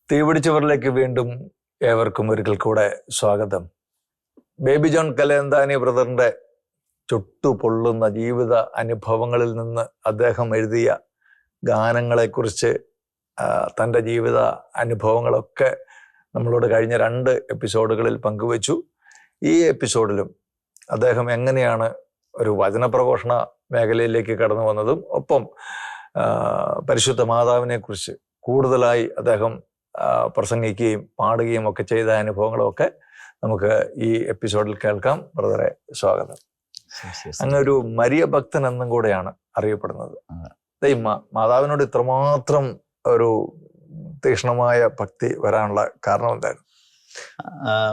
തീപിടിച്ചവരിലേക്ക് വീണ്ടും ഏവർക്കും ഒരിക്കൽ കൂടെ സ്വാഗതം. ബേബി ജോൺ കലേന്താനി ബ്രദറിന്റെ ചുട്ടുപൊള്ളുന്ന ജീവിത അനുഭവങ്ങളിൽ നിന്ന് അദ്ദേഹം എഴുതിയ ഗാനങ്ങളെക്കുറിച്ച് തൻ്റെ ജീവിത അനുഭവങ്ങളൊക്കെ നമ്മളോട് കഴിഞ്ഞ 2 എപ്പിസോഡുകളിൽ പങ്കുവച്ചു. ഈ എപ്പിസോഡിലും അദ്ദേഹം എങ്ങനെയാണ് ഒരു വചനപ്രഘോഷണ മേഖലയിലേക്ക് കടന്നു വന്നതും ഒപ്പം പരിശുദ്ധ മാതാവിനെ കുറിച്ച് കൂടുതലായി അദ്ദേഹം പ്രസംഗിക്കുകയും പാടുകയും ഒക്കെ ചെയ്ത അനുഭവങ്ങളൊക്കെ നമുക്ക് ഈ എപ്പിസോഡിൽ കേൾക്കാം. ബ്രദറെ, സ്വാഗതം. അങ്ങനെ ഒരു മരിയ ഭക്തൻ എന്നും കൂടെയാണ് അറിയപ്പെടുന്നത്. മാതാവിനോട് ഇത്രമാത്രം ഒരു തീക്ഷ്ണമായ ഭക്തി വരാനുള്ള കാരണം എന്തായിരുന്നു?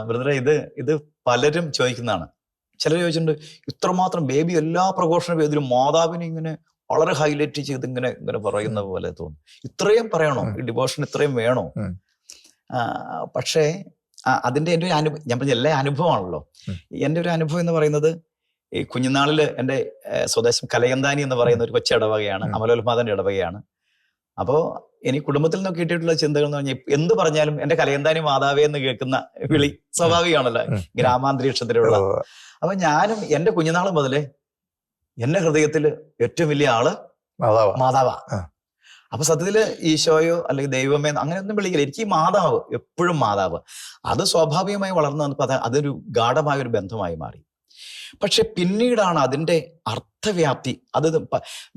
ബ്രദറെ, ഇത് പലരും ചോദിക്കുന്നതാണ്. ചിലർ ചോദിച്ചിട്ടുണ്ട്, ഇത്രമാത്രം ബേബി എല്ലാ പ്രഘോഷണ വേദിയിലും മാതാവിനെ ഇങ്ങനെ വളരെ ഹൈലൈറ്റ് ചെയ്ത് ഇങ്ങനെ പറയുന്ന പോലെ തോന്നും. ഇത്രയും പറയണോ? ഈ ഡിവോഷൻ ഇത്രയും വേണോ? പക്ഷേ അതിൻ്റെ എൻ്റെ ഒരു ഞാൻ പറഞ്ഞ എല്ലാ അനുഭവമാണല്ലോ. എൻ്റെ ഒരു അനുഭവം എന്ന് പറയുന്നത്, ഈ കുഞ്ഞുനാളില് എൻ്റെ സ്വദേശം കലയന്താനി എന്ന് പറയുന്ന ഒരു കൊച്ചിടവകയാണ്, അമലോത്മാതന്റെ ഇടവകയാണ്. അപ്പോൾ എനിക്ക് കുടുംബത്തിൽ നിന്ന് കിട്ടിയിട്ടുള്ള ചിന്തകൾ എന്ന് പറഞ്ഞാൽ, എന്ത് പറഞ്ഞാലും എൻ്റെ കലയന്താനി മാതാവേ എന്ന് കേൾക്കുന്ന വിളി സ്വാഭാവികമാണല്ലോ ഗ്രാമാന്തരീക്ഷത്തിലുള്ള. അപ്പൊ ഞാനും എൻ്റെ കുഞ്ഞുനാൾ മുതലേ എന്റെ ഹൃദയത്തില് ഏറ്റവും വലിയ ആള് മാതാവാ. അപ്പൊ സത്യത്തില് ഈശോയോ അല്ലെങ്കിൽ ദൈവമേ അങ്ങനെയൊന്നും വിളിക്കില്ല. എനിക്ക് ഈ മാതാവ് എപ്പോഴും മാതാവ്. അത് സ്വാഭാവികമായി വളർന്നു വന്നപ്പോൾ അതൊരു ഗാഢമായ ഒരു ബന്ധമായി മാറി. പക്ഷെ പിന്നീടാണ് അതിന്റെ അർത്ഥവ്യാപ്തി. അത്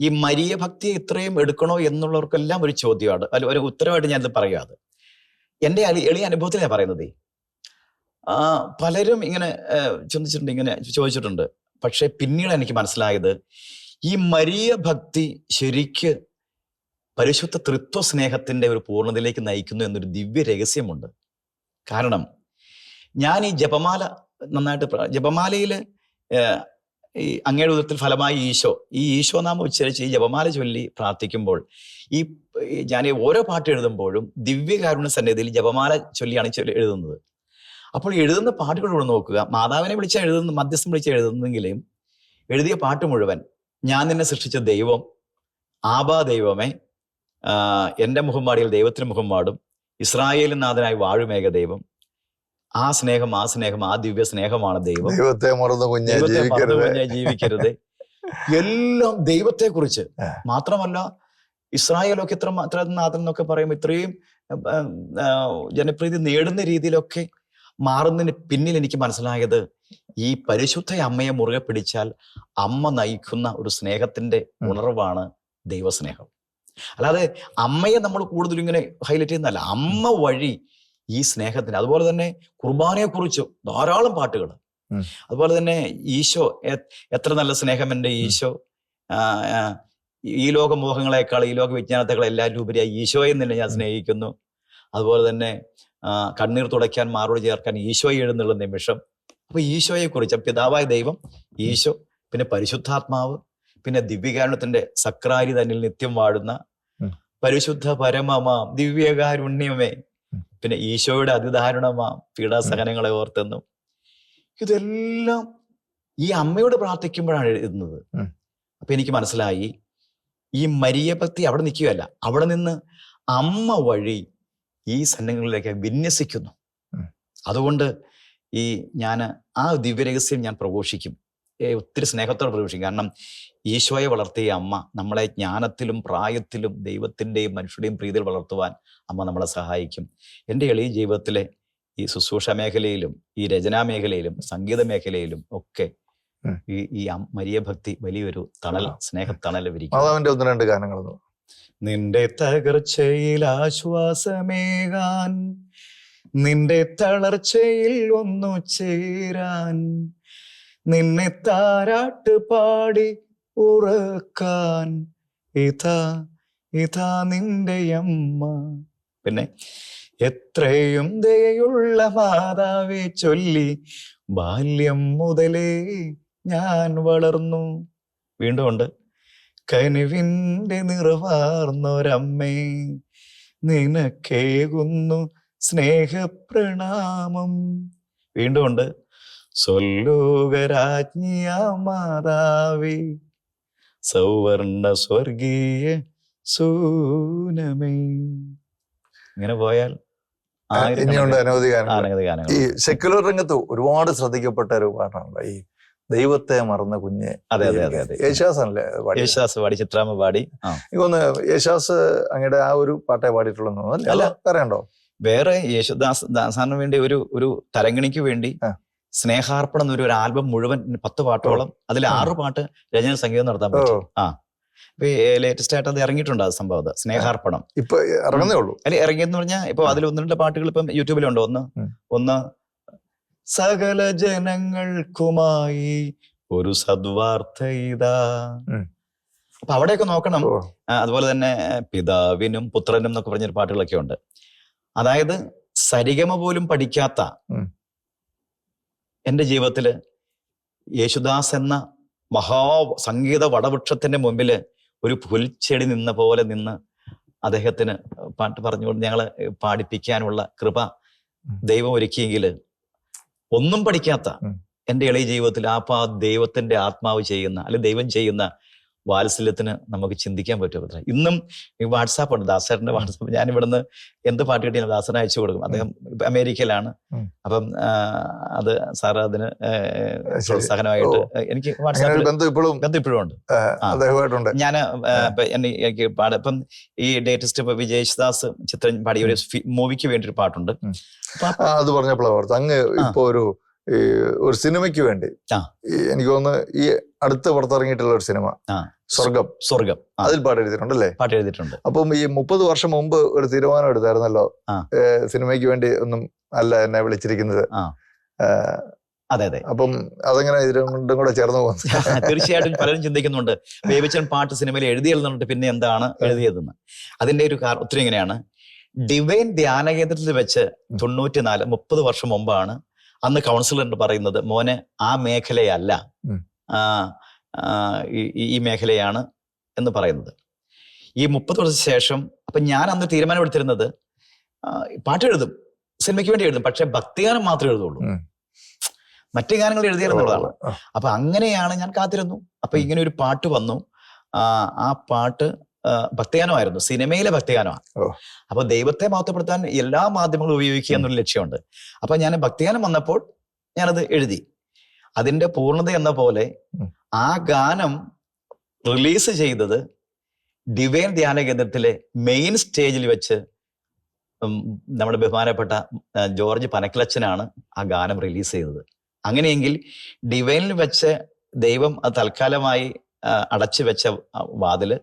ഈ മരിയ ഭക്തിയെ ഇത്രയും എടുക്കണോ എന്നുള്ളവർക്കെല്ലാം ഒരു ചോദ്യമാണ്, അല്ല ഒരു ഉത്തരവായിട്ട് ഞാനിത് പറയാതെ എൻ്റെ എളിയ അനുഭവത്തിൽ ഞാൻ പറയുന്നത്. പലരും ഇങ്ങനെ ചിന്തിച്ചിട്ടുണ്ട്, ഇങ്ങനെ ചോദിച്ചിട്ടുണ്ട്. പക്ഷെ പിന്നീട് എനിക്ക് മനസ്സിലായത്, ഈ മരിയ ഭക്തി ശരിക്ക് പരിശുദ്ധ തൃത്വ സ്നേഹത്തിന്റെ ഒരു പൂർണ്ണതയിലേക്ക് നയിക്കുന്നു എന്നൊരു ദിവ്യ രഹസ്യമുണ്ട്. കാരണം ഞാൻ ഈ ജപമാല നന്നായിട്ട് ജപമാലയില് ഈ അങ്ങയുടെ ഉദരത്തിൽ ഫലമായി ഈ ഈശോ നാമം ഉച്ചരിച്ച് ഈ ജപമാല ചൊല്ലി പ്രാർത്ഥിക്കുമ്പോൾ ഞാൻ ഓരോ പാട്ട് എഴുതുമ്പോഴും ദിവ്യകാരുണ്യ സന്നിധിയിൽ ജപമാല ചൊല്ലിയാണ് എഴുതുന്നത്. അപ്പോൾ എഴുതുന്ന പാട്ടുകളോട് നോക്കുക, മാതാവിനെ വിളിച്ചാൽ എഴുതുന്ന, മധ്യസ്ഥം വിളിച്ചാൽ എഴുതുന്നെങ്കിലും എഴുതിയ പാട്ട് മുഴുവൻ ഞാൻ നിന്നെ സൃഷ്ടിച്ച ദൈവം, ആബാ ദൈവമേ, എൻ്റെ മുഖംപാടിയിൽ ദൈവത്തിന് മുഖംപാടും, ഇസ്രായേലിൻ നാഥനായി വാഴുമേഘ ദൈവം, ആ സ്നേഹം ആ ദിവ്യ സ്നേഹമാണ് ദൈവം, ദൈവത്തെ മറന്നു കുഞ്ഞായി ജീവിക്കരുത്. എല്ലാം ദൈവത്തെ കുറിച്ച് മാത്രമല്ല, ഇസ്രായേലൊക്കെ ഇത്ര നാഥൻ എന്നൊക്കെ പറയുമ്പോൾ ഇത്രയും ജനപ്രീതി നേടുന്ന രീതിയിലൊക്കെ മാറുന്നതിന് പിന്നിൽ എനിക്ക് മനസ്സിലായത്, ഈ പരിശുദ്ധ അമ്മയെ മുറുകെ പിടിച്ചാൽ അമ്മ നയിക്കുന്ന ഒരു സ്നേഹത്തിന്റെ ഉണർവാണ് ദൈവസ്നേഹം. അല്ലാതെ അമ്മയെ നമ്മൾ കൂടുതൽ ഇങ്ങനെ ഹൈലൈറ്റ് ചെയ്യുന്നതല്ല, അമ്മ വഴി ഈ സ്നേഹത്തിന്. അതുപോലെ തന്നെ കുർബാനയെ കുറിച്ച് ധാരാളം പാട്ടുകൾ. അതുപോലെ തന്നെ ഈശോ, എത്ര നല്ല സ്നേഹം എൻ്റെ ഈശോ, ഈ ലോക മോഹങ്ങളെക്കാൾ ഈ ലോക വിജ്ഞാനത്തെക്കാൾ എല്ലാവരും ഉപരിയായി ഈശോയെ തന്നെ ഞാൻ സ്നേഹിക്കുന്നു. അതുപോലെ തന്നെ കണ്ണീർ തുടയ്ക്കാൻ മാറോട് ചേർക്കാൻ ഈശോയെ എഴുന്നുള്ള നിമിഷം. അപ്പൊ ഈശോയെ കുറിച്ച് പിതാവായ ദൈവം, ഈശോ, പിന്നെ പരിശുദ്ധാത്മാവ്, പിന്നെ ദിവ്യകാരുണ്യത്തിന്റെ സക്രാരി തന്നിൽ നിത്യം വാഴുന്ന പരിശുദ്ധ പരമമാം ദിവ്യകാരുണ്യമേ, പിന്നെ ഈശോയുടെ അതിദാരുണമാം പീഡാസഹനങ്ങളെ ഓർത്തെന്നും. ഇതെല്ലാം ഈ അമ്മയോട് പ്രാർത്ഥിക്കുമ്പോഴാണ് എഴുതുന്നത്. അപ്പൊ എനിക്ക് മനസ്സിലായി, ഈ മരിയ ഭക്തി അവിടെ നിൽക്കുകയല്ല, അവിടെ നിന്ന് അമ്മ വഴി ഈ സന്നങ്ങളിലേക്ക് വിന്യസിക്കുന്നു. അതുകൊണ്ട് ഞാൻ ആ ദിവ്യരഹസ്യം ഞാൻ പ്രഘോഷിക്കും, ഒത്തിരി സ്നേഹത്തോടെ പ്രഘോഷിക്കും. കാരണം ഈശോയെ വളർത്തിയ അമ്മ നമ്മളെ ജ്ഞാനത്തിലും പ്രായത്തിലും ദൈവത്തിൻ്റെയും മനുഷ്യരുടെയും പ്രീതിയിൽ വളർത്തുവാൻ അമ്മ നമ്മളെ സഹായിക്കും. എൻ്റെ എളിയ ജീവിതത്തിലെ ഈ ശുശ്രൂഷ മേഖലയിലും ഈ രചനാ മേഖലയിലും സംഗീത മേഖലയിലും ഒക്കെ ഈ മരിയ ഭക്തി വലിയൊരു സ്നേഹത്തണൽ വിരിക്കും. നിന്റെ തകർച്ചയിൽ ആശ്വാസമേകാൻ, നിന്റെ തളർച്ചയിൽ ഒന്നു ചേരാൻ, നിന്നെ താരാട്ട് പാടി ഉറക്കാൻ, ഇതാ നിന്റെ അമ്മ. പിന്നെ എത്രയും ദയുള്ള മാതാവെ ചൊല്ലി ബാല്യം മുതലേ ഞാൻ വളർന്നു. വീണ്ടും ഉണ്ട്, കനിവിന്റെ നിറവാർന്നൊരമ്മേ, നിനക്കേകുന്നു സ്നേഹപ്രണാമം. വീണ്ടും ഉണ്ട്, സ്വലോകരാജ്ഞിയ മാതാവേ, സൗവർണ സ്വർഗീയ സൂനമേ. ഇങ്ങനെ പോയാൽ ഇനിയുണ്ട് അനവധി ഗാനങ്ങൾ. അനവധി ഗാനങ്ങൾ. ഈ സെക്യുലർ രംഗത്ത് ഒരുപാട് ശ്രദ്ധിക്കപ്പെട്ട ഒരു പാട്ടാണല്ലോ ഈ ദൈവത്തെ മറന്ന കുഞ്ഞ്. അതെ അതെ അതെ അതെ. യേശുദാസനല്ലേ യേശുദാസ് പാടി, ചിത്രാമ്മ പാടി. എനിക്കൊന്ന് യേശുദാസ് അങ്ങയുടെ ആ ഒരു പാട്ടേ പാടിയിട്ടുള്ളൂ അല്ല, അറിയണ്ടോ? വേറെ യേശുദാസാന് വേണ്ടി ഒരു തരംഗിണിക്ക് വേണ്ടി സ്നേഹാർപ്പണം എന്നൊരു ആൽബം മുഴുവൻ 10 പാട്ടോളം, അതിൽ 6 പാട്ട് രചന സംഗീതം നടത്താൻ പറ്റും. ഇപ്പൊ ലേറ്റസ്റ്റ് ആയിട്ട് അത് ഇറങ്ങിയിട്ടുണ്ട്. അത് സംഭവം സ്നേഹാർപ്പണം ഇപ്പൊ ഇറങ്ങുന്നേ ഉള്ളൂ. അല്ലെ, ഇറങ്ങിയെന്ന് പറഞ്ഞാൽ ഇപ്പൊ അതിൽ 1-2 പാട്ടുകൾ ഇപ്പം യൂട്യൂബിലുണ്ട്. ഒന്ന് സകല ജനങ്ങൾക്കുമായി ഒരു സദ്വാർത്ത ഇതാ. അപ്പൊ അവിടെയൊക്കെ നോക്കണം. അതുപോലെ തന്നെ പിതാവിനും പുത്രനും എന്നൊക്കെ പറഞ്ഞൊരു പാട്ടുകളൊക്കെ ഉണ്ട്. അതായത് സരിഗമ പോലും പഠിക്കാത്ത എൻ്റെ ജീവിതത്തില് യേശുദാസ് എന്ന സംഗീത വടവൃക്ഷത്തിന്റെ മുമ്പില് ഒരു പുൽച്ചെടി നിന്ന പോലെ നിന്ന് അദ്ദേഹത്തിന് പാട്ട് പറഞ്ഞുകൊണ്ട് ഞങ്ങളെ പാടിപ്പിക്കാനുള്ള കൃപ ദൈവം ഒരുക്കിയെങ്കിൽ ഒന്നും പഠിക്കാത്ത എൻ്റെ എളിയ ജീവിതത്തിൽ ദൈവത്തിന്റെ ആത്മാവ് ചെയ്യുന്ന, അല്ലെ ദൈവം ചെയ്യുന്ന വാത്സല്യത്തിന് നമുക്ക് ചിന്തിക്കാൻ പറ്റുമോ? ഇന്നും ഈ വാട്സാപ്പ് ഉണ്ട്, ദാസറിന്റെ വാട്സാപ്പ്. ഞാൻ ഇവിടുന്ന് എന്ത് പാട്ട് കിട്ടിയാലും ദാസറിന് അയച്ചു കൊടുക്കും. അദ്ദേഹം അമേരിക്കയിലാണ്. അപ്പം അത് സാറ് അതിന് പ്രോത്സാഹനമായിട്ട് എനിക്ക് വാട്സാപ്പിൽ ബന്ധം ഇപ്പോഴും ഉണ്ട്. ഞാൻ എനിക്ക് പാടും. ഇപ്പം ഈ ലേറ്റസ്റ്റ് ഇപ്പൊ വിജയ് യേശുദാസ് ചിത്രം പാടിയ ഒരു മൂവിക്ക് വേണ്ടി ഒരു പാട്ടുണ്ട്. അത് പറഞ്ഞപ്പോഴാണ് അങ്ങ് ഇപ്പൊ ഒരു സിനിമയ്ക്ക് വേണ്ടി എനിക്ക് തോന്നുന്നു ഈ അടുത്ത് പുറത്തിറങ്ങിയിട്ടുള്ള ഒരു സിനിമ സ്വർഗം അതിൽ പാട്ട് എഴുതിയിട്ടുണ്ടല്ലേ? പാട്ട് എഴുതിയിട്ടുണ്ട്. അപ്പം ഈ 30 വർഷം മുമ്പ് ഒരു തീരുമാനം എടുത്തായിരുന്നല്ലോ, സിനിമയ്ക്ക് വേണ്ടി ഒന്നും അല്ല എന്നെ വിളിച്ചിരിക്കുന്നത്. അതെ അതെ. അപ്പം അതെങ്ങനെ ഇതിനും കൂടെ ചേർന്ന് പോകുന്നു? തീർച്ചയായിട്ടും പലരും ചിന്തിക്കുന്നുണ്ട്, ബേബിച്ചൻ പാട്ട് സിനിമയിൽ എഴുതിയെഴുതുന്നുണ്ട്, പിന്നെ എന്താണ് എഴുതിയതെന്ന്. അതിന്റെ ഒരു ഉത്തരം ഇങ്ങനെയാണ്. ഡിവൈൻ ധ്യാന കേന്ദ്രത്തിൽ വെച്ച് 30 വർഷം മുമ്പാണ് അന്ന് കൗൺസിലർ പറയുന്നത്, മോനെ ആ മേഖലയല്ല, ഈ മേഖലയാണ് എന്ന് പറയുന്നത്. ഈ 30 വർഷത്തിന് ശേഷം അപ്പൊ ഞാൻ അന്ന് തീരുമാനമെടുത്തിരുന്നത്, പാട്ട് എഴുതും, സിനിമയ്ക്ക് വേണ്ടി എഴുതും, പക്ഷെ ഭക്തിഗാനം മാത്രമേ എഴുതുള്ളൂ, മറ്റു ഗാനങ്ങൾ എഴുതിയെന്നുള്ളതാണ്. അപ്പൊ അങ്ങനെയാണ് ഞാൻ കാത്തിരുന്നു. അപ്പൊ ഇങ്ങനെ ഒരു പാട്ട് വന്നു. ആ പാട്ട് ഭക്തിഗാനമായിരുന്നു, സിനിമയിലെ ഭക്തിഗാനമാണ്. അപ്പൊ ദൈവത്തെ മഹത്വപ്പെടുത്താൻ എല്ലാ മാധ്യമങ്ങളും ഉപയോഗിക്കുക എന്നൊരു ലക്ഷ്യമുണ്ട്. അപ്പൊ ഞാൻ ഭക്തിഗാനം വന്നപ്പോൾ ഞാനത് എഴുതി. അതിന്റെ പൂർണ്ണത എന്ന പോലെ ആ ഗാനം റിലീസ് ചെയ്തത് ഡിവൈൻ ധ്യാന കേന്ദ്രത്തിലെ മെയിൻ സ്റ്റേജിൽ വെച്ച് നമ്മുടെ ബഹുമാനപ്പെട്ട ജോർജ് പനക്കിലച്ചനാണ് ആ ഗാനം റിലീസ് ചെയ്തത്. അങ്ങനെയെങ്കിൽ ഡിവൈനിൽ വെച്ച് ദൈവം അത് തൽക്കാലമായി അടച്ചു വെച്ച വാതില്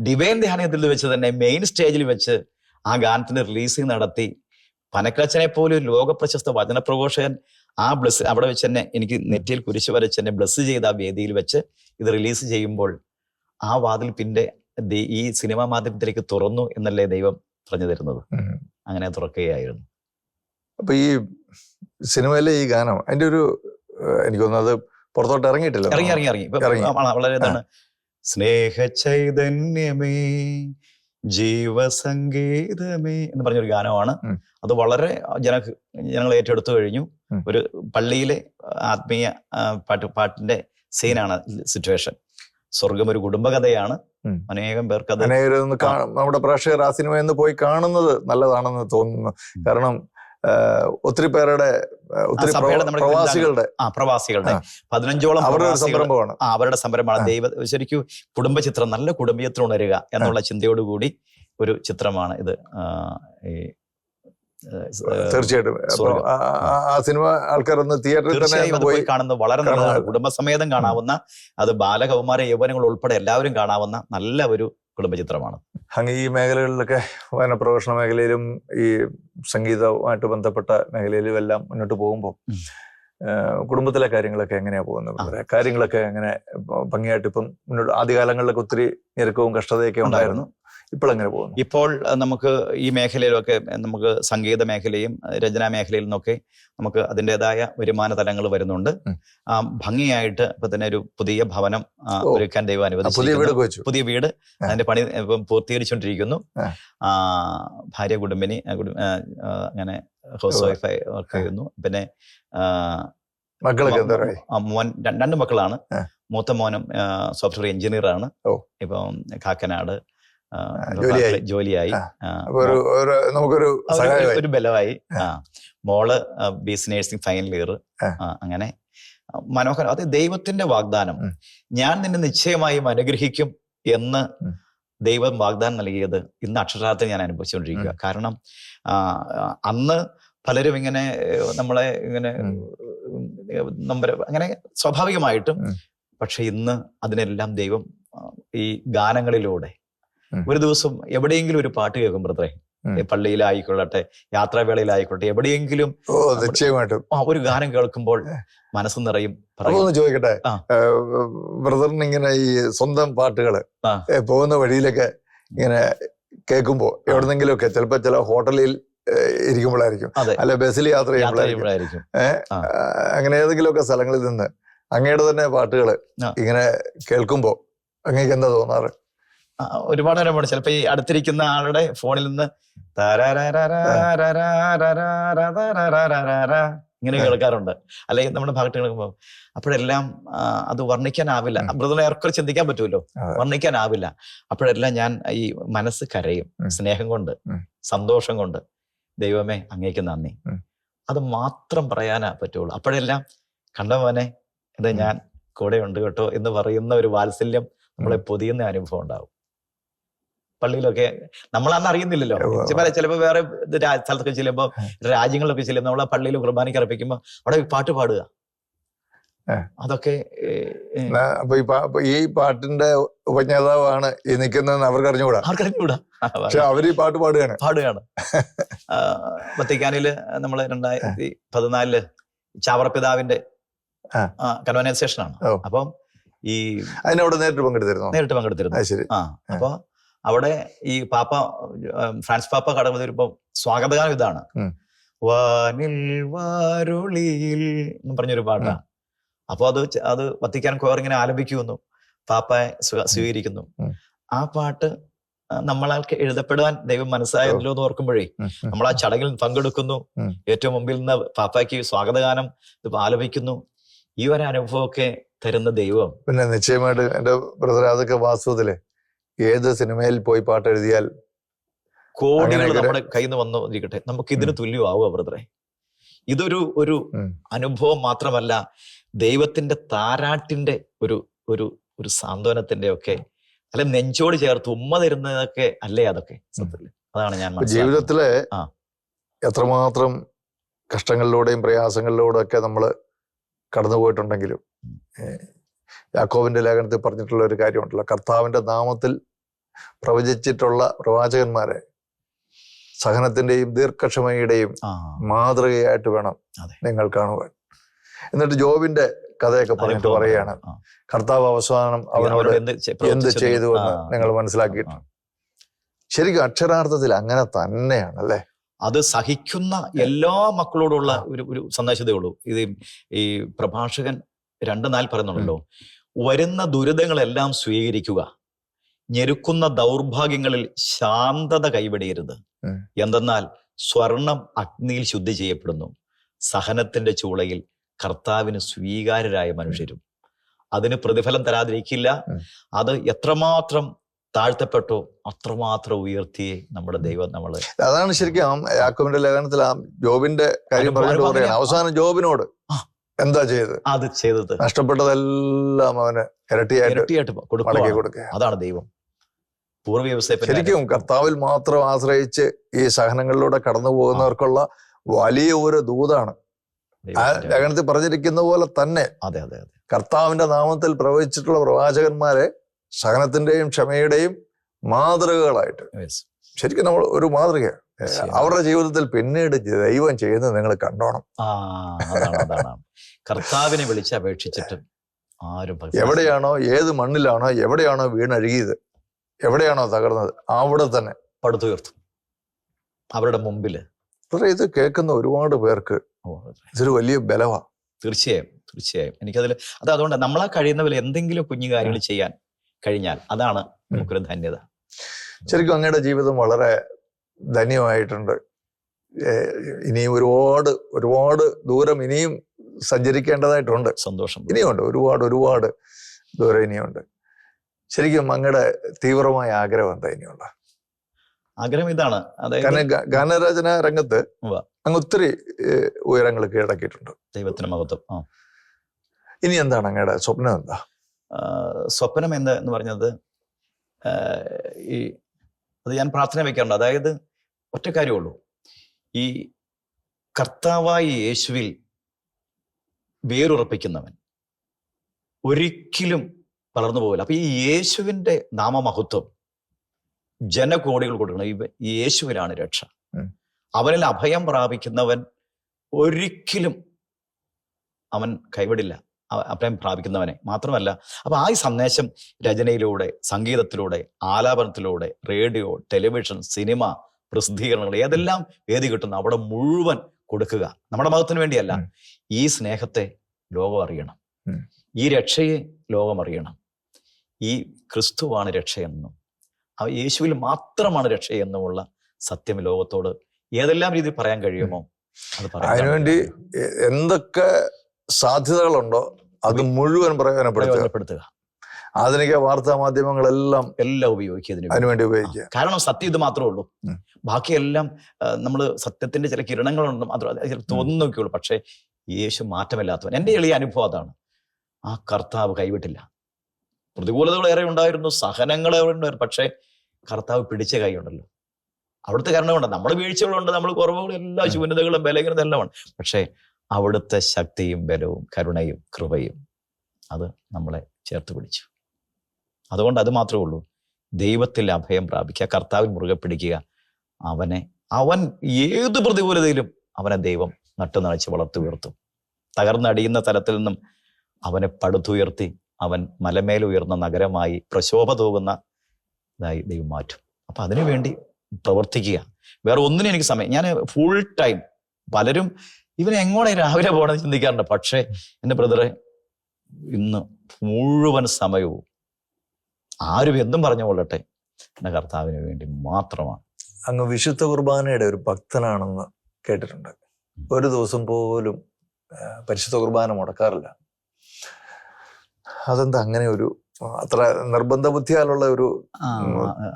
ഡിവൈൻ ധ്യാനത്തിൽ വെച്ച് തന്നെ മെയിൻ സ്റ്റേജിൽ വെച്ച് ആ ഗാനത്തിന്റെ റിലീസിങ് നടത്തി. പനക്കിലച്ചനെ പോലെ ഒരു ലോക പ്രശസ്ത വചനപ്രഘോഷകൻ ആ ബ്ലസ് അവിടെ വെച്ച് തന്നെ എനിക്ക് നെറ്റിയിൽ കുരിശ് വരച്ച് എന്നെ ബ്ലസ് ചെയ്ത ആ വേദിയിൽ വെച്ച് ഇത് റിലീസ് ചെയ്യുമ്പോൾ ആ വാതിൽ പിന്നെ ഈ സിനിമാ മാധ്യമത്തിലേക്ക് തുറന്നു എന്നല്ലേ ദൈവം പറഞ്ഞു തരുന്നത്. അങ്ങനെ തുറക്കുകയായിരുന്നു. അപ്പൊ ഈ സിനിമയിലെ ഈ ഗാനം അതിന്റെ ഒരു എനിക്ക് തോന്നുന്നത് പുറത്തോട്ട് ഇറങ്ങിയിട്ടില്ല. ഇറങ്ങി വളരെ ഇതാണ്. സ്നേഹ ചൈതന്യമേ ജീവസംഗീതമേ എന്ന് പറഞ്ഞൊരു ഗാനമാണ്. അത് വളരെ ജനങ്ങൾ ഏറ്റെടുത്തു കഴിഞ്ഞു. ഒരു പള്ളിയിലെ ആത്മീയ പാട്ടിന്റെ സീനാണ് സിറ്റുവേഷൻ. സ്വർഗം ഒരു കുടുംബകഥയാണ്. അനേകം പേർക്ക് അത് നമ്മുടെ പ്രേക്ഷകർ ആ സിനിമ പോയി കാണുന്നത് നല്ലതാണെന്ന് തോന്നുന്നു. കാരണം ഒത്തിരി പേരുടെ പ്രവാസികളുടെ 15ഓളം അവരുടെ സംരംഭമാണ്. അവരുടെ സംരംഭമാണ്. ശരിക്കും കുടുംബചിത്രം, നല്ല കുടുംബചിത്രം ഉണരുക എന്നുള്ള ചിന്തയോടുകൂടി ഒരു ചിത്രമാണ് ഇത്. തീർച്ചയായിട്ടും ആ സിനിമ ആൾക്കാർ തിയേറ്ററിൽ പോയി കാണുന്നത് വളരെ നല്ലതാണ്. കുടുംബസമേതം കാണാവുന്ന, അത് ബാലകൗമാര യൗവനങ്ങൾ ഉൾപ്പെടെ എല്ലാവരും കാണാവുന്ന നല്ല ഒരു കുടുംബചിത്രമാണ്. അങ്ങ് ഈ മേഖലകളിലൊക്കെ വനപ്രവേശന മേഖലയിലും ഈ സംഗീതവുമായിട്ട് ബന്ധപ്പെട്ട മേഖലയിലും എല്ലാം മുന്നോട്ട് പോകുമ്പോൾ കുടുംബത്തിലെ കാര്യങ്ങളൊക്കെ എങ്ങനെയാ പോകുന്നത്? കാര്യങ്ങളൊക്കെ എങ്ങനെ ഭംഗിയായിട്ട് ഇപ്പം മുന്നോട്ട്? ആദ്യകാലങ്ങളിലൊക്കെ ഒത്തിരി ഞെരുക്കവും കഷ്ടതയൊക്കെ ഉണ്ടായിരുന്നു. ഇപ്പോൾ എങ്ങനെ പോകുന്നു? ഇപ്പോൾ നമുക്ക് ഈ മേഖലയിലൊക്കെ നമുക്ക് സംഗീത മേഖലയും രചനാ മേഖലയിൽ നിന്നൊക്കെ നമുക്ക് അതിൻ്റെതായ വരുമാന തലങ്ങൾ വരുന്നുണ്ട്. ഭംഗിയായിട്ട് ഇപ്പൊ തന്നെ ഒരു പുതിയ ഭവനം ഒരുക്കാൻ ദൈവം അനുവദിച്ചു. പുതിയ വീട് അതിന്റെ പണി ഇപ്പം പൂർത്തീകരിച്ചുകൊണ്ടിരിക്കുന്നു. ഭാര്യ കുടുംബിനി അങ്ങനെ ഹൗസ് വൈഫായി വർക്ക് ചെയ്യുന്നു. പിന്നെ മോൻ 2 മക്കളാണ്. മൂത്ത മോനും സോഫ്റ്റ്വെയർ എഞ്ചിനീയർ ആണ്. ഇപ്പം കാക്കനാട് ജോലിയായി, നമുക്കൊരു ഒരു ബലമായി. മോള് BSc നഴ്സിംഗ് ഫൈനൽ ഇയർ. അങ്ങനെ മനോഹരം. അത് ദൈവത്തിന്റെ വാഗ്ദാനം. ഞാൻ നിന്നെ നിശ്ചയമായും അനുഗ്രഹിക്കും എന്ന് ദൈവം വാഗ്ദാനം നൽകിയത് ഇന്ന് അക്ഷരാർത്ഥത്തിൽ ഞാൻ അനുഭവിച്ചുകൊണ്ടിരിക്കുക. കാരണം അന്ന് പലരും ഇങ്ങനെ നമ്മളെ ഇങ്ങനെ അങ്ങനെ സ്വാഭാവികമായിട്ടും, പക്ഷെ ഇന്ന് അതിനെല്ലാം ദൈവം ഈ ഗാനങ്ങളിലൂടെ ഒരു ദിവസം എവിടെയെങ്കിലും ഒരു പാട്ട് കേൾക്കും ബ്രദറെ, പള്ളിയിലായിക്കൊള്ളട്ടെ, യാത്രാവേളയിലായിക്കൊള്ളട്ടെ, എവിടെയെങ്കിലും ഒരു ഗാനം കേൾക്കുമ്പോൾ മനസ്സ് നിറയും. ചോദിക്കട്ടെ, ബ്രദറിന് ഇങ്ങനെ ഈ സ്വന്തം പാട്ടുകള് പോകുന്ന വഴിയിലൊക്കെ ഇങ്ങനെ കേൾക്കുമ്പോ എവിടെന്നെങ്കിലും ഒക്കെ, ചിലപ്പോ ചില ഹോട്ടലിൽ ഇരിക്കുമ്പോഴായിരിക്കും, അല്ല ബസ്സിൽ യാത്ര ചെയ്യുമ്പോഴായിരിക്കും, അങ്ങനെ ഏതെങ്കിലുമൊക്കെ സ്ഥലങ്ങളിൽ നിന്ന് അങ്ങയുടെ തന്നെ പാട്ടുകള് ഇങ്ങനെ കേൾക്കുമ്പോ അങ്ങേക്ക് എന്താ തോന്നാറ്? ഒരുപാട് നേരം ചിലപ്പോ ഈ അടുത്തിരിക്കുന്ന ആളുടെ ഫോണിൽ നിന്ന് ഇങ്ങനെ കേൾക്കാറുണ്ട്, അല്ലെങ്കിൽ നമ്മുടെ ഭാഗത്ത് കേൾക്കുമ്പോൾ അപ്പോഴെല്ലാം അത് വർണ്ണിക്കാനാവില്ല. ബ്രദറിനെ ഏറെക്കുറെ ചിന്തിക്കാൻ പറ്റുമല്ലോ, വർണ്ണിക്കാനാവില്ല. അപ്പോഴെല്ലാം ഞാൻ ഈ മനസ്സ് കരയും, സ്നേഹം കൊണ്ട്, സന്തോഷം കൊണ്ട്. ദൈവമേ അങ്ങേക്ക് നന്ദി, അത് മാത്രം പറയാനാ പറ്റുള്ളൂ. അപ്പോഴെല്ലാം കണ്ടവനെ എന്താ ഞാൻ കൂടെ ഉണ്ട് കേട്ടോ എന്ന് പറയുന്ന ഒരു വാത്സല്യം നമ്മളെ പൊതിയുന്ന അനുഭവം ഉണ്ടാവും. പള്ളിയിലൊക്കെ നമ്മളന്ന് അറിയുന്നില്ലല്ലോ, ചിലപ്പോ വേറെ സ്ഥലത്തൊക്കെ ചെല്ലുമ്പോ, രാജ്യങ്ങളിലൊക്കെ ചെല്ലുമ്പോൾ നമ്മളെ പള്ളിയിൽ കുർബാനയ്ക്ക് അർപ്പിക്കുമ്പോ അവിടെ പാട്ട് പാടുക, അതൊക്കെ. അപ്പൊ ഈ പാട്ടിന്റെ ഉപജ്ഞാതാവാണ് ഈ നിൽക്കുന്നതെന്ന് അവർക്ക് അറിഞ്ഞുകൂടാ. പക്ഷെ അവര് ഈ പാട്ട് പാടുകയാണ്. വത്തിക്കാനില് നമ്മള് 2014 ചാവറപിതാവിന്റെ കൺവെൻസേഷനാണ്. അപ്പം ഈ അതിനവിടെ നേരിട്ട് പങ്കെടുത്തിരുന്നു. അപ്പൊ അവിടെ ഈ പാപ്പ, ഫ്രാൻസ് പാപ്പ കടന്നു വരുമ്പോ സ്വാഗതഗാനം ഇതാണ്, വാനിൽ വാരുളിയിൽ എന്ന് പറഞ്ഞൊരു പാട്ടാ. അപ്പൊ അത് വത്തിക്കാൻ കോർ ഇങ്ങനെ ആലപിക്കുന്നു, പാപ്പയെ സ്വീകരിക്കുന്നു. ആ പാട്ട് നമ്മളാൾക്ക് എഴുതപ്പെടാൻ ദൈവം മനസ്സായല്ലോ എന്ന് ഓർക്കുമ്പോഴേ നമ്മൾ ആ ചടങ്ങിൽ പങ്കെടുക്കുന്നു. ഏറ്റവും മുമ്പിൽ നിന്ന് പാപ്പയ്ക്ക് സ്വാഗതഗാനം ഇത് ആലപിക്കുന്നു. ഈ ഒരു അനുഭവമൊക്കെ തരുന്ന ദൈവം പിന്നെ നിശ്ചയമായിട്ട് എന്റെ ബ്രദർ, അതൊക്കെ വാസ്തവത്തില് ഏത് സിനിമയിൽ പോയി പാട്ട് എഴുതിയാൽ കോടികൾ നമ്മുടെ കയ്യിൽ നിന്ന് വന്നിരിക്കട്ടെ, നമുക്ക് ഇതിന് തുല്യമാവുക ബ്രദറെ. ഇതൊരു അനുഭവം മാത്രമല്ല, ദൈവത്തിന്റെ താരാട്ടിന്റെ ഒരു സാന്ത്വനത്തിന്റെ ഒക്കെ, അല്ലെ നെഞ്ചോട് ചേർത്ത് ഉമ്മ തരുന്നതൊക്കെ അല്ലേ അതൊക്കെ സത്യത്തിൽ. അതാണ് ഞാൻ ജീവിതത്തിലെ എത്രമാത്രം കഷ്ടങ്ങളിലൂടെയും പ്രയാസങ്ങളിലൂടെയും ഒക്കെ നമ്മള് കടന്നുപോയിട്ടുണ്ടെങ്കിലും യാക്കോബിന്റെ ലേഖനത്തിൽ പറഞ്ഞിട്ടുള്ള ഒരു കാര്യമുണ്ടല്ലോ, കർത്താവിന്റെ നാമത്തിൽ പ്രവചിച്ചിട്ടുള്ള പ്രവാചകന്മാരെ സഹനത്തിന്റെയും ദീർഘക്ഷമയുടെയും മാതൃകയായിട്ട് വേണം നിങ്ങൾ കാണുവാൻ. എന്നിട്ട് ജോബിന്റെ കഥയൊക്കെ പറഞ്ഞിട്ട് പറയുകയാണ്, കർത്താവ് അവസാനം അവനോട് എന്ത് ചെയ്തു എന്ന് നിങ്ങൾ മനസ്സിലാക്കിയിട്ടുണ്ട്. ശരിക്കും അക്ഷരാർത്ഥത്തിൽ അങ്ങനെ തന്നെയാണ് അല്ലേ? അത് സഹിക്കുന്ന എല്ലാ മക്കളോടുള്ള ഒരു സന്ദേശതേ ഉള്ളൂ. ഇത് ഈ പ്രഭാഷകൻ 2:4 പറയുന്നുണ്ടല്ലോ, വരുന്ന ദുരിതങ്ങളെല്ലാം സ്വീകരിക്കുക, ഞെരുക്കുന്ന ദൗർഭാഗ്യങ്ങളിൽ ശാന്തത കൈവിടരുത്. എന്തെന്നാൽ സ്വർണം അഗ്നിയിൽ ശുദ്ധി ചെയ്യപ്പെടുന്നു, സഹനത്തിന്റെ ചൂളയിൽ കർത്താവിന് സ്വീകാര്യരായ മനുഷ്യരും അതിന് പ്രതിഫലം തരാതിരിക്കില്ല. അത് എത്രമാത്രം താഴ്ത്തപ്പെട്ടോ അത്രമാത്രം ഉയർത്തിയേ നമ്മുടെ ദൈവം നമ്മള്. അതാണ് ശരിക്കും യാക്കോബിന്റെ ലേഖനത്തിൽ ആ ജോബിന്റെ കാര്യം പറഞ്ഞിട്ട് പറയുകയാണ്, അവസാനം ജോബിനോട് എന്താ ചെയ്തത്? നഷ്ടപ്പെട്ടതെല്ലാം അവന് ഇരട്ടിയായിട്ട് കൊടുക്കുക. അതാണ് ദൈവം. ശരിക്കും കർത്താവിൽ മാത്രം ആശ്രയിച്ച് ഈ സഹനങ്ങളിലൂടെ കടന്നു പോകുന്നവർക്കുള്ള വലിയ ഒരു ദൂതാണ് ആ ലേഖനത്തിൽ പറഞ്ഞിരിക്കുന്ന പോലെ തന്നെ. കർത്താവിന്റെ നാമത്തിൽ പ്രവചിച്ചിട്ടുള്ള പ്രവാചകന്മാരെ സഹനത്തിന്റെയും ക്ഷമയുടെയും മാതൃകകളായിട്ട് ശരിക്കും നമ്മൾ ഒരു മാതൃകയാണ്. അവരുടെ ജീവിതത്തിൽ പിന്നീട് ദൈവം ചെയ്യുന്നത് നിങ്ങൾ കണ്ടോണം. കർത്താവിനെ വിളിച്ച് അപേക്ഷിച്ചിട്ട് ആരും എവിടെയാണോ, ഏത് മണ്ണിലാണോ, എവിടെയാണോ വീണഴുകിയത്, എവിടെയാണോ തകർന്നത്, അവിടെ തന്നെ പടുത്തുയർത്തും അവരുടെ മുമ്പില്. ഇത് കേൾക്കുന്ന ഒരുപാട് പേർക്ക് ഇതൊരു വലിയ ബലമാണ്. തീർച്ചയായും എനിക്കതിൽ അതുകൊണ്ട് നമ്മളാ കഴിയുന്ന പോലെ എന്തെങ്കിലും കുഞ്ഞു കാര്യങ്ങൾ ചെയ്യാൻ കഴിഞ്ഞാൽ അതാണ് നമുക്കൊരു ധന്യത. ശരിക്കും അങ്ങയുടെ ജീവിതം വളരെ ധന്യമായിട്ടുണ്ട്. ഇനിയും ഒരുപാട് ദൂരം ഇനിയും സഞ്ചരിക്കേണ്ടതായിട്ടുണ്ട്. സന്തോഷം. ഇനിയുണ്ട് ഒരുപാട് ദൂരം ഇനിയുണ്ട്. ശരിക്കും അങ്ങയുടെ തീവ്രമായ ആഗ്രഹം എന്താ ഇനിയുള്ള? ആഗ്രഹം ഇതാണ്, അതായത് കാരണം ഗാനരചന രംഗത്ത് ഉവ്വ. അങ്ങ് ഒത്തിരി ഉയരങ്ങൾ കീഴടക്കിയിട്ടുണ്ട്. ദൈവത്തിന് മഹത്വം. ഇനി എന്താണ് അങ്ങയുടെ സ്വപ്നം? എന്താ സ്വപ്നം എന്ന് പറഞ്ഞത് അത് ഞാൻ പ്രാർത്ഥന വെക്കാറുണ്ട്. അതായത് ഒറ്റ കാര്യമുള്ളൂ, ഈ കർത്താവായ യേശുവിൽ വേരുറപ്പിക്കുന്നവൻ ഒരിക്കലും വളർന്നു പോകില്ല. അപ്പൊ ഈ യേശുവിന്റെ നാമമഹത്വം ജനകോടികൾ കൊടുക്കണം. ഈ യേശുവിലാണ് രക്ഷ. അവനിൽ അഭയം പ്രാപിക്കുന്നവൻ ഒരിക്കലും അവൻ കൈവിടില്ല, അഭയം പ്രാപിക്കുന്നവനെ മാത്രമല്ല. അപ്പൊ ആ സന്ദേശം രചനയിലൂടെ, സംഗീതത്തിലൂടെ, ആലാപനത്തിലൂടെ, റേഡിയോ, ടെലിവിഷൻ, സിനിമ, പ്രസിദ്ധീകരണങ്ങൾ, ഏതെല്ലാം വേദി കിട്ടുന്നു അവിടെ മുഴുവൻ കൊടുക്കുക. നമ്മുടെ മതത്തിന് വേണ്ടിയല്ല, ഈ സ്നേഹത്തെ ലോകം അറിയണം, ഈ രക്ഷയെ ലോകം അറിയണം. ഈ ക്രിസ്തുവാണ് രക്ഷയെന്നും ആ യേശുവിൽ മാത്രമാണ് രക്ഷയെന്നുമുള്ള സത്യം ലോകത്തോട് ഏതെല്ലാം രീതിയിൽ പറയാൻ കഴിയുമോ അത് പറയാം. അതിനുവേണ്ടി എന്തൊക്കെ സാധ്യതകളുണ്ടോ അത് മുഴുവൻ പ്രയോജനപ്പെടുത്തുക. ആധുനിക വാർത്താ മാധ്യമങ്ങളെല്ലാം ഉപയോഗിക്കുക, അതിനുവേണ്ടി ഉപയോഗിക്കുക. കാരണം സത്യം ഇത് മാത്രമേ ഉള്ളൂ. ബാക്കിയെല്ലാം നമ്മൾ സത്യത്തിന്റെ ചില കിരണങ്ങളുണ്ട് മാത്രം തോന്നുന്നൊക്കെയുള്ളൂ. പക്ഷെ യേശു മാറ്റമില്ലാത്തവൻ. എൻ്റെ എളിയ അനുഭവം അതാണ്. ആ കർത്താവ് കൈവിട്ടില്ല. പ്രതികൂലതകൾ ഏറെ ഉണ്ടായിരുന്നു, സഹനങ്ങളേറെ ഉണ്ടായിരുന്നു, പക്ഷെ കർത്താവ് പിടിച്ച കൈ ഉണ്ടല്ലോ. അവിടുത്തെ കാരണമുണ്ട്, നമ്മുടെ വീഴ്ചകളുണ്ട്, നമ്മൾ കുറവുകളും, എല്ലാ ശൂന്യതകളും ബലഹീനത എല്ലാമാണ്. പക്ഷെ അവിടുത്തെ ശക്തിയും ബലവും കരുണയും കൃപയും അത് നമ്മളെ ചേർത്ത് പിടിച്ചു. അതുകൊണ്ട് അത് മാത്രമേ ഉള്ളൂ, ദൈവത്തിൽ അഭയം പ്രാപിക്കുക, കർത്താവിൽ മുറുകെ പിടിക്കുക. അവൻ ഏത് പ്രതികൂലതയിലും അവനെ ദൈവം നട്ടുനനച്ച് വളർത്തുയർത്തും. തകർന്നടിയുന്ന തലത്തിൽ നിന്നും അവനെ പടുത്തുയർത്തി അവൻ മലമേലുയർന്ന നഗരമായി പ്രശോഭ തൂകുന്ന ഇതായി ദൈവം മാറ്റും. അപ്പൊ അതിനുവേണ്ടി പ്രവർത്തിക്കുക. വേറെ ഒന്നിനും എനിക്ക് സമയം, ഞാൻ ഫുൾ ടൈം, പലരും ഇവനെ എങ്ങോടെ രാവിലെ പോകണമെന്ന് ചിന്തിക്കാറുണ്ട്. പക്ഷേ എൻ്റെ ബ്രദറെ, ഇന്ന് മുഴുവൻ സമയവും ആരും എന്തും പറഞ്ഞു കൊള്ളട്ടെ, എൻ്റെ കർത്താവിന് വേണ്ടി മാത്രമാണ്. അങ്ങ് വിശുദ്ധ കുർബാനയുടെ ഒരു ഭക്തനാണെന്ന് കേട്ടിട്ടുണ്ട്. ഒരു ദിവസം പോലും പരിശുദ്ധ കുർബാന മുടക്കാറില്ല. അതെന്താ അങ്ങനെ ഒരു അത്ര നിർബന്ധ ബുദ്ധിയാലുള്ള ഒരു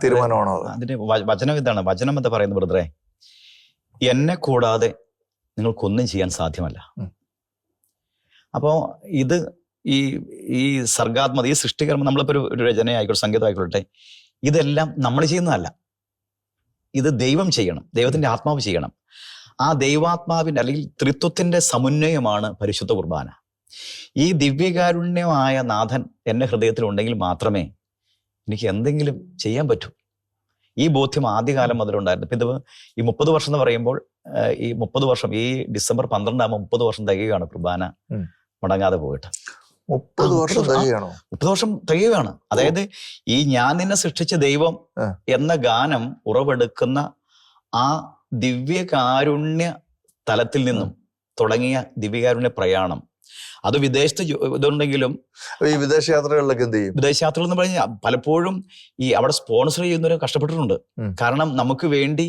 തീരുമാനമാണോ? അതിന്റെ വചനം ഇതാണ്. വചനം എന്താ പറയുന്നത് ബ്രദറെ? എന്നെ കൂടാതെ നിങ്ങൾക്കൊന്നും ചെയ്യാൻ സാധ്യമല്ല. അപ്പോ ഇത് ഈ സർഗാത്മക, ഈ സൃഷ്ടികർമ്മം, നമ്മളിപ്പോ ഒരു രചന ആയിക്കോട്ടെ, സംഗീതം ആയിക്കോട്ടെ, ഇതെല്ലാം നമ്മൾ ചെയ്യുന്നതല്ല. ഇത് ദൈവം ചെയ്യണം, ദൈവത്തിന്റെ ആത്മാവ് ചെയ്യണം. ആ ദൈവാത്മാവിന്റെ അല്ലെങ്കിൽ ത്രിത്വത്തിന്റെ സമന്വയമാണ് പരിശുദ്ധ കുർബാന. ഈ ദിവ്യകാരുണ്യമായ നാഥൻ എൻ്റെ ഹൃദയത്തിൽ ഉണ്ടെങ്കിൽ മാത്രമേ എനിക്ക് എന്തെങ്കിലും ചെയ്യാൻ പറ്റൂ. ഈ ബോധ്യം ആദ്യകാലം മുതലുണ്ടായിരുന്നു. ഇപ്പം ഇത് ഈ 30 വർഷം എന്ന് പറയുമ്പോൾ, ഈ 30 വർഷം, ഈ ഡിസംബർ 12 ആകുമ്പോൾ 30 വർഷം തികയുകയാണ് കുർബാന മുടങ്ങാതെ പോയിട്ട്. 30 വർഷം തികയുകയാണ്. അതായത് ഈ ഞാൻ നിന്നെ സൃഷ്ടിച്ച ദൈവം എന്ന ഗാനം ഉറവെടുക്കുന്ന ആ ദിവ്യകാരുണ്യ തലത്തിൽ നിന്നും തുടങ്ങിയ ദിവ്യകാരുണ്യ പ്രയാണം, അത് വിദേശത്ത് ഇതുണ്ടെങ്കിലും ഈ വിദേശ യാത്രകളിലൊക്കെ എന്ത് ചെയ്യും? വിദേശ യാത്രകൾ എന്ന് പറഞ്ഞാൽ പലപ്പോഴും ഈ അവിടെ സ്പോൺസർ ചെയ്യുന്നവരും കഷ്ടപ്പെട്ടിട്ടുണ്ട്. കാരണം നമുക്ക് വേണ്ടി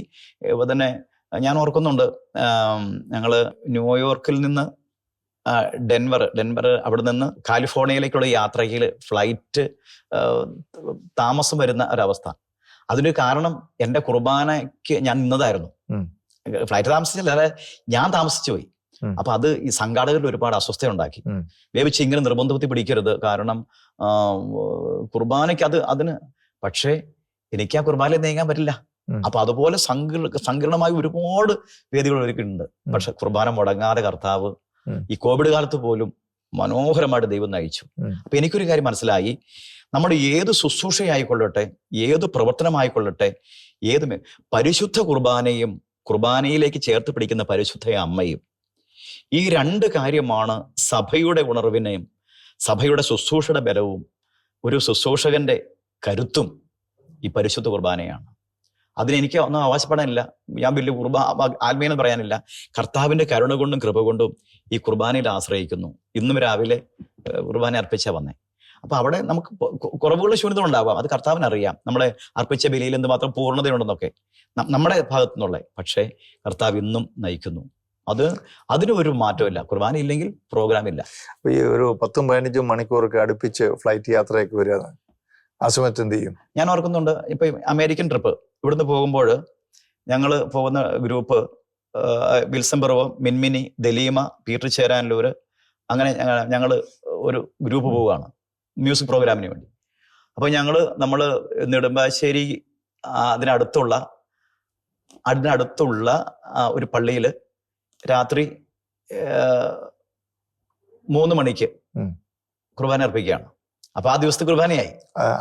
തന്നെ ഞാൻ ഓർക്കുന്നുണ്ട്, ഞങ്ങള് ന്യൂയോർക്കിൽ നിന്ന് ഡെൻവർ അവിടെ നിന്ന് കാലിഫോർണിയയിലേക്കുള്ള യാത്രയിൽ ഫ്ലൈറ്റ് താമസം വരുന്ന ഒരവസ്ഥ. അതിന് കാരണം എൻ്റെ കുർബാനയ്ക്ക് ഞാൻ നിന്നതായിരുന്നു. ഫ്ലൈറ്റ് താമസിച്ചില്ല, അല്ലാതെ ഞാൻ താമസിച്ചു പോയി. അപ്പൊ അത് ഈ സംഘാടകരിൽ ഒരുപാട് അസ്വസ്ഥ ഉണ്ടാക്കി. വേവിച്ച് ഇങ്ങനെ നിർബന്ധത്തിൽ പിടിക്കരുത്, കാരണം കുർബാനയ്ക്ക് അതിന്. പക്ഷേ എനിക്ക് ആ കുർബാനയിൽ നീങ്ങാൻ പറ്റില്ല. അപ്പൊ അതുപോലെ സങ്കീർണമായ ഒരുപാട് വേദികൾ ഒരുക്കിയിട്ടുണ്ട്. പക്ഷെ കുർബാന മുടങ്ങാതെ കർത്താവ് ഈ കോവിഡ് കാലത്ത് പോലും മനോഹരമായിട്ട് ദൈവം നയിച്ചു. അപ്പൊ എനിക്കൊരു കാര്യം മനസ്സിലായി, നമ്മുടെ ഏത് ശുശ്രൂഷയായിക്കൊള്ളട്ടെ, ഏത് പ്രവർത്തനമായിക്കൊള്ളട്ടെ, പരിശുദ്ധ കുർബാനയും കുർബാനയിലേക്ക് ചേർത്ത് പിടിക്കുന്ന പരിശുദ്ധ അമ്മയും, ഈ രണ്ട് കാര്യമാണ് സഭയുടെ ഉണർവിനെയും സഭയുടെ ശുശ്രൂഷയുടെ ബലവും ഒരു ശുശ്രൂഷകന്റെ കരുത്തും ഈ പരിശുദ്ധ കുർബാനയാണ്. അതിനെനിക്ക് ഒന്നും അവകാശപ്പെടാനില്ല, ഞാൻ വലിയ ആത്മീയെന്ന് പറയാനില്ല. കർത്താവിന്റെ കരുണ കൊണ്ടും കൃപ കൊണ്ടും ഈ കുർബാനയിൽ ആശ്രയിക്കുന്നു. ഇന്നും രാവിലെ കുർബാന അർപ്പിച്ചാ വന്നേ. അപ്പൊ അവിടെ നമുക്ക് കുറവുകളുടെ ശൂന്യത ഉണ്ടാവാം, അത് കർത്താവിനറിയാം. നമ്മളെ അർപ്പിച്ച ബലിയിൽ എന്തുമാത്രം പൂർണ്ണതയുണ്ടെന്നൊക്കെ നമ്മുടെ ഭാഗത്തു നിന്നുള്ള. പക്ഷേ കർത്താവ് ഇന്നും നയിക്കുന്നു. അതിന് ഒരു മാറ്റമില്ല. കുർബാന ഇല്ലെങ്കിൽ പ്രോഗ്രാം ഇല്ല. ഈ ഒരു 10-15 മണിക്കൂറൊക്കെ അടുപ്പിച്ച് ഫ്ലൈറ്റ് യാത്രയൊക്കെ വരിക, ആ സമയത്ത് എന്ത് ചെയ്യും? ഞാൻ ഓർക്കുന്നുണ്ട്, ഇപ്പൊ അമേരിക്കൻ ട്രിപ്പ് ഇവിടുന്ന് പോകുമ്പോൾ ഞങ്ങൾ പോകുന്ന ഗ്രൂപ്പ് വിൽസൺ ബറോ, മിൻമിനി, ദലീമ, പീറ്റർ ചേരാനല്ലൂര്, അങ്ങനെ ഞങ്ങൾ ഒരു ഗ്രൂപ്പ് പോവുകയാണ് മ്യൂസിക് പ്രോഗ്രാമിന് വേണ്ടി. അപ്പൊ നമ്മൾ നെടുമ്പാശ്ശേരി അതിനടുത്തുള്ള ഒരു പള്ളിയിൽ രാത്രി 3 മണിക്ക് കുർബാന അർപ്പിക്കുകയാണ്. അപ്പൊ ആ ദിവസത്തെ കുർബാനയായി.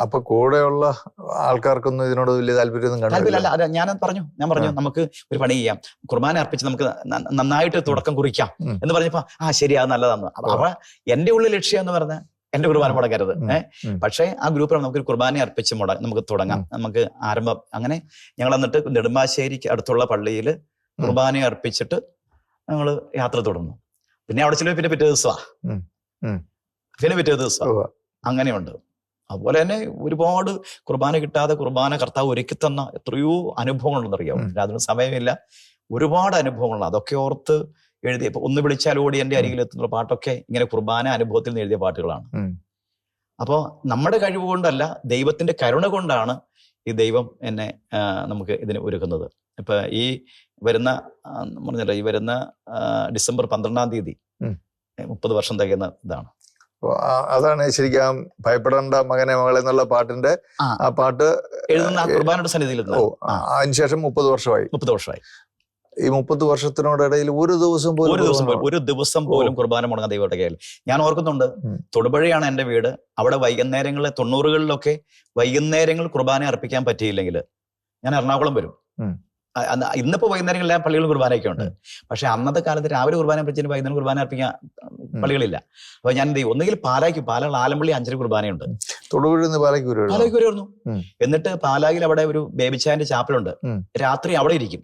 അപ്പൊ കൂടെയുള്ള ആൾക്കാർക്കൊന്നും ഇതിനോട് വലിയ താല്പര്യമൊന്നും താല്പര്യമില്ല. അത് ഞാൻ പറഞ്ഞു നമുക്ക് ഒരു പണി ചെയ്യാം, കുർബാന അർപ്പിച്ച് നമുക്ക് നന്നായിട്ട് തുടക്കം കുറിക്കാം എന്ന് പറഞ്ഞപ്പോ ശരി, അത് നല്ലതാണ്. അപ്പൊ എന്റെ ഉള്ളിൽ ലക്ഷ്യം എന്ന് പറഞ്ഞാൽ എന്റെ കുർബാന മുടങ്ങരുത്. പക്ഷേ ആ ഗ്രൂപ്പിൽ നമുക്കൊരു കുർബാന അർപ്പിച്ച് നമുക്ക് തുടങ്ങാം, നമുക്ക് ആരംഭം. അങ്ങനെ ഞങ്ങൾ എന്നിട്ട് നെടുമ്പാശ്ശേരിക്ക് അടുത്തുള്ള പള്ളിയിൽ കുർബാന അർപ്പിച്ചിട്ട് ഞങ്ങൾ യാത്ര തുടർന്നു. പിന്നെ അവിടെ ചില പിറ്റേ ദിവസമാണ് പിറ്റേ ദിവസം അങ്ങനെയുണ്ട്. അതുപോലെ തന്നെ ഒരുപാട് കുർബാന കിട്ടാതെ കുർബാന കർത്താവ് ഒരുക്കി തന്ന എത്രയോ അനുഭവങ്ങളുണ്ടെന്ന് അറിയാം. അതിന് സമയമില്ല, ഒരുപാട് അനുഭവങ്ങളുണ്ട്. അതൊക്കെ ഓർത്ത് എഴുതിയ ഒന്ന് വിളിച്ചാൽ ഓടി എൻ്റെ അരികിലെത്തുന്ന പാട്ടൊക്കെ ഇങ്ങനെ കുർബാന അനുഭവത്തിൽ നിന്ന് എഴുതിയ പാട്ടുകളാണ്. അപ്പോൾ നമ്മുടെ കഴിവ് കൊണ്ടല്ല, ദൈവത്തിന്റെ കരുണ കൊണ്ടാണ് ഈ ദൈവം എന്നെ നമുക്ക് ഇതിന് ഒരുക്കുന്നത്. ഇപ്പൊ ഈ വരുന്ന ഡിസംബർ 12-ാം തീയതി 30 വർഷം തികയുന്ന ഇതാണ്. അതാണ് ശരിക്കും ഭയപ്പെടേണ്ട മകനെ മകളെ എന്നുള്ള പാട്ടിന്റെ ആ പാട്ട് എഴുതുന്ന കുർബാനയുടെ സന്നിധിയിൽ. അതിനുശേഷം 30 വർഷമായി. ഈ 30 വർഷത്തിനോടിടയിൽ ഒരു ദിവസം പോലും കുർബാന മുടങ്ങാൻ ദൈവയുടെ കയ്യിൽ. ഞാൻ ഓർക്കുന്നുണ്ട്, തൊടുപുഴയാണ് എൻ്റെ വീട്. അവിടെ വൈകുന്നേരങ്ങളിൽ 90-കളിലൊക്കെ വൈകുന്നേരങ്ങൾ കുർബാന അർപ്പിക്കാൻ പറ്റിയില്ലെങ്കിൽ ഞാൻ എറണാകുളം വരും. ഇന്നിപ്പോ വൈകുന്നേരങ്ങളിൽ പള്ളികളും കുർബാനയൊക്കെ ഉണ്ട്. പക്ഷെ അന്നത്തെ കാലത്ത് രാവിലെ കുർബാന അർപ്പിച്ചതിന് വൈകുന്നേരം കുർബാന അർപ്പിക്കാൻ പള്ളികളില്ല. അപ്പൊ ഞാൻ എന്ത് ചെയ്യും, ഒന്നുകിൽ പാലാ ആലമ്പള്ളി 5 കുർബാനയുണ്ട്. പാലായ്ക്ക് വരുമായിരുന്നു. എന്നിട്ട് പാലായിൽ അവിടെ ഒരു ബേബിച്ചായന്റെ ചാപ്പലുണ്ട്. രാത്രി അവിടെ ഇരിക്കും.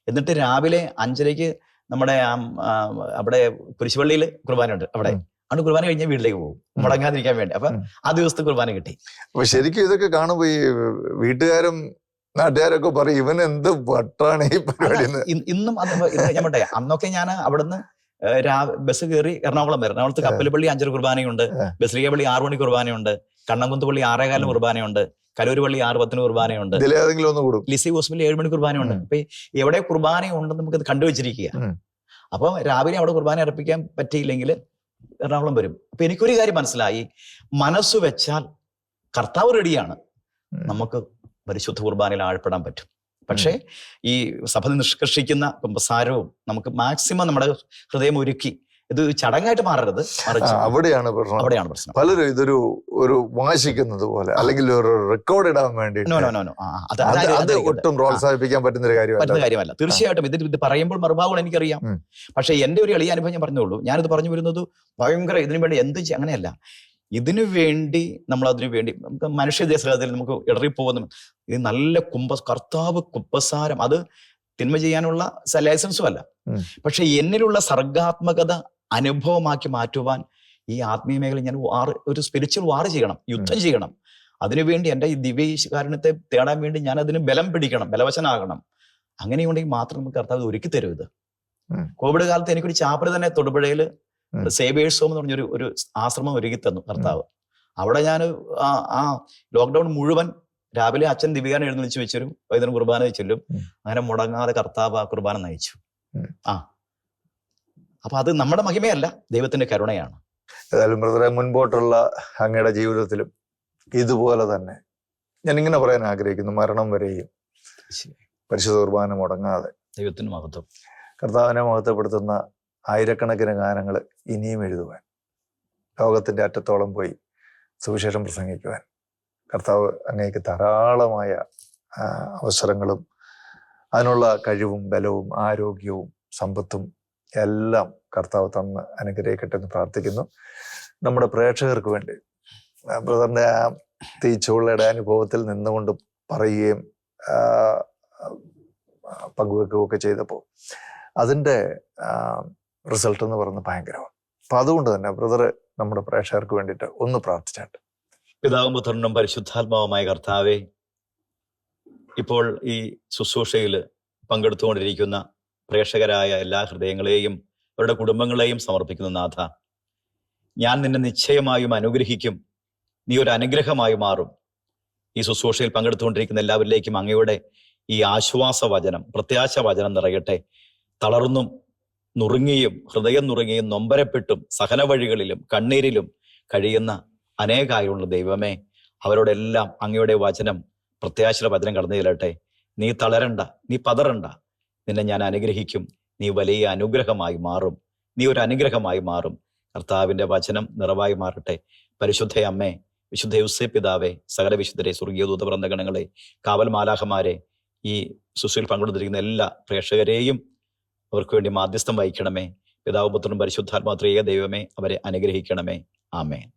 എന്നിട്ട് രാവിലെ 5:30 നമ്മുടെ അവിടെ കുരിശുപള്ളിയിൽ കുർബാനയുണ്ട്. അവിടെ ആണ് കുർബാന കഴിഞ്ഞ വീട്ടിലേക്ക് പോകും, മുടങ്ങാതിരിക്കാൻ വേണ്ടി. അപ്പൊ ആ ദിവസത്തെ കുർബാന കിട്ടി. അപ്പൊ ശരിക്കും ഇതൊക്കെ കാണുമ്പോ ഈ വീട്ടുകാരും നാട്ടുകാരൊക്കെ പറയും, ഇവൻ എന്ത് വട്ടാണ് ഈ പരിപാടി. ഇന്നും അത് ഞാൻ പറട്ടെ, അന്നൊക്കെ ഞാൻ അവിടുന്ന് ബസ് കയറി എറണാകുളം വരും. എറണാകുളത്ത് കപ്പലുപള്ളി 5 കുർബാനയുണ്ട്, ബസ്ലികപ്പള്ളി 6 മണി കുർബാനയുണ്ട്, കണ്ണംകുന്ന് പള്ളി 6:15 കുർബാനയുണ്ട്, കലൂര് പള്ളി 6:10 കുർബാനയുണ്ട്, ലിസി ഹോസ്പിറ്റലിൽ 7 മണി കുർബാനയുണ്ട്. അപ്പൊ എവിടെ കുർബാന ഉണ്ടെന്ന് നമുക്ക് കണ്ടുവച്ചിരിക്കുക. അപ്പൊ രാവിലെ അവിടെ കുർബാന അർപ്പിക്കാൻ പറ്റിയില്ലെങ്കിൽ എറണാകുളം വരും. അപ്പൊ എനിക്കൊരു കാര്യം മനസ്സിലായി, മനസ്സ് വെച്ചാൽ കർത്താവ് റെഡിയാണ്, നമുക്ക് പരിശുദ്ധ കുർബാനയിൽ ആഴ്പ്പെടാൻ പറ്റും. പക്ഷേ ഈ സഭ നിഷ്കർഷിക്കുന്ന കുമ്പസാരവും നമുക്ക് മാക്സിമം നമ്മുടെ ഹൃദയം ഒരുക്കി, ഇത് ചടങ്ങായിട്ട് മാറരുത്. അവിടെയാണ് പ്രശ്നം. പലരും ഇതൊരു വാശിക്കുന്നത് പോലെ, അല്ലെങ്കിൽ ഒരു റെക്കോർഡ് ഇടാൻ വേണ്ടി ഒട്ടും പ്രോത്സാഹിപ്പിക്കാൻ പറ്റുന്ന കാര്യമല്ല. തീർച്ചയായിട്ടും ഇത് പറയുമ്പോൾ മറുഭാഗം എനിക്കറിയാം. പക്ഷെ എന്റെ ഒരു എളിയ അനുഭവം ഞാൻ പറഞ്ഞോളൂ. ഞാനിത് പറഞ്ഞു വരുന്നത് ഭയങ്കര ഇതിനു വേണ്ടി എന്ത് അങ്ങനെയല്ല. ഇതിനു വേണ്ടി നമുക്ക് മനുഷ്യദേശത്തിൽ നമുക്ക് ഇടറിപ്പോകുന്നു. ഇത് നല്ല കർത്താവ് കുമ്പസാരം, അത് തിന്മ ചെയ്യാനുള്ള ലൈസൻസും അല്ല. പക്ഷെ എന്നിലുള്ള സർഗാത്മകത അനുഭവമാക്കി മാറ്റുവാൻ ഈ ആത്മീയ മേഖല ഞാൻ ഒരു സ്പിരിച്വൽ വാർ ചെയ്യണം, യുദ്ധം ചെയ്യണം. അതിനുവേണ്ടി എൻ്റെ ഈ ദിവ്യകാരുണ്യത്തെ തേടാൻ വേണ്ടി ഞാൻ അതിന് ബലം പിടിക്കണം, ബലവശനാകണം. അങ്ങനെയുണ്ടെങ്കിൽ മാത്രം നമുക്ക് കർത്താവ് ഒരുക്കി തരും. ഇത് കോവിഡ് കാലത്ത് എനിക്കൊരു ചാപ്പല് തന്നെ തൊടുപുഴയിൽ സേവേഴ്സ് ഹോം എന്ന് പറഞ്ഞൊരു ഒരു ആശ്രമം ഒരുക്കി തന്നു കർത്താവ്. അവിടെ ഞാൻ ആ ലോക്ക്ഡൌൺ മുഴുവൻ രാവിലെ അച്ഛൻ ദിവ്യാനം എഴുന്നള്ളിച്ച് വെച്ചൊരും വൈകുന്നേരം കുർബാന വെച്ചൊല്ലും. അങ്ങനെ മുടങ്ങാതെ കർത്താവ് ആ കുർബാന നയിച്ചു. അപ്പൊ അത് നമ്മുടെ മഹിമയല്ല, ദൈവത്തിന്റെ കരുണയാണ്. ഏതായാലും ബ്രദറെ, മുൻപോട്ടുള്ള അങ്ങയുടെ ജീവിതത്തിലും ഇതുപോലെ തന്നെ ഞാൻ ഇങ്ങനെ പറയാൻ ആഗ്രഹിക്കുന്നു, മരണം വരെയും പരിശുദ്ധ കുർബാന മുടങ്ങാതെ ദൈവത്തിന് മഹത്വം, കർത്താവിനെ മഹത്വപ്പെടുത്തുന്ന ആയിരക്കണക്കിന് ഗാനങ്ങൾ ഇനിയും എഴുതുവാൻ, ലോകത്തിന്റെ അറ്റത്തോളം പോയി സുവിശേഷം പ്രസംഗിക്കുവാൻ കർത്താവ് അങ്ങേക്ക് ധാരാളമായ അവസരങ്ങളും അതിനുള്ള കഴിവും ബലവും ആരോഗ്യവും സമ്പത്തും എല്ലാം കർത്താവ് തന്ന് അനുഗ്രഹിക്കട്ടെ എന്ന് പ്രാർത്ഥിക്കുന്നു. നമ്മുടെ പ്രേക്ഷകർക്ക് വേണ്ടി ബ്രദറിന്റെ ആ തീച്ചുള്ളയുടെ അനുഭവത്തിൽ നിന്നുകൊണ്ട് പറയുകയും പങ്കുവെക്കുകയൊക്കെ ചെയ്തപ്പോൾ അതിൻ്റെ റിസൾട്ട് എന്ന് പറയുന്നത് ഭയങ്കരമാണ്. അപ്പൊ അതുകൊണ്ട് തന്നെ ബ്രദർ നമ്മുടെ പ്രേക്ഷകർക്ക് വേണ്ടിയിട്ട് ഒന്ന് പ്രാർത്ഥിച്ചാട്ട്. പിതാവും പുത്രനും പരിശുദ്ധാത്മാവുമായ കർത്താവെ, ഇപ്പോൾ ഈ ശുശ്രൂഷയിൽ പങ്കെടുത്തുകൊണ്ടിരിക്കുന്ന പ്രേക്ഷകരായ എല്ലാ ഹൃദയങ്ങളെയും അവരുടെ കുടുംബങ്ങളെയും സമർപ്പിക്കുന്ന നാഥ, ഞാൻ നിന്നെ നിശ്ചയമായും അനുഗ്രഹിക്കും, നീ ഒരു അനുഗ്രഹമായി മാറും. ഈ ശുശ്രൂഷയിൽ പങ്കെടുത്തുകൊണ്ടിരിക്കുന്ന എല്ലാവരിലേക്കും അങ്ങയുടെ ഈ ആശ്വാസ വചനം, പ്രത്യാശ വചനം നിറയട്ടെ. തളർന്നും നുറുങ്ങിയും ഹൃദയം നുറുങ്ങിയും നൊമ്പരപ്പെട്ടും സഹന വഴികളിലും കണ്ണീരിലും കഴിയുന്ന അനേകായുള്ള ദൈവമേ, അവരോടെല്ലാം അങ്ങയുടെ വചനം, പ്രത്യാശയുടെ വചനം കടന്നു ചെല്ലട്ടെ. നീ തളരണ്ട, നീ പതറണ്ട, നിന്നെ ഞാൻ അനുഗ്രഹിക്കും. നീ വലിയ അനുഗ്രഹമായി മാറും, നീ ഒരു അനുഗ്രഹമായി മാറും. കർത്താവിൻ്റെ വചനം നിറവായി മാറട്ടെ. പരിശുദ്ധ അമ്മേ, വിശുദ്ധ യൗസേപ്പ് പിതാവേ, സകല വിശുദ്ധരെ, സ്വർഗീയ ദൂതവൃന്ദഗണങ്ങളെ, കാവൽ മാലാഖമാരെ, ഈ ശുശ്രൂഷയിൽ പങ്കെടുത്തിരിക്കുന്ന എല്ലാ പ്രേക്ഷകരെയും അവർക്ക് വേണ്ടി മാധ്യസ്ഥം വഹിക്കണമേ. പിതാവും പുത്രനും പരിശുദ്ധാത്മാ ത്രിയേക ദൈവമേ, അവരെ അനുഗ്രഹിക്കണമേ. ആമേൻ.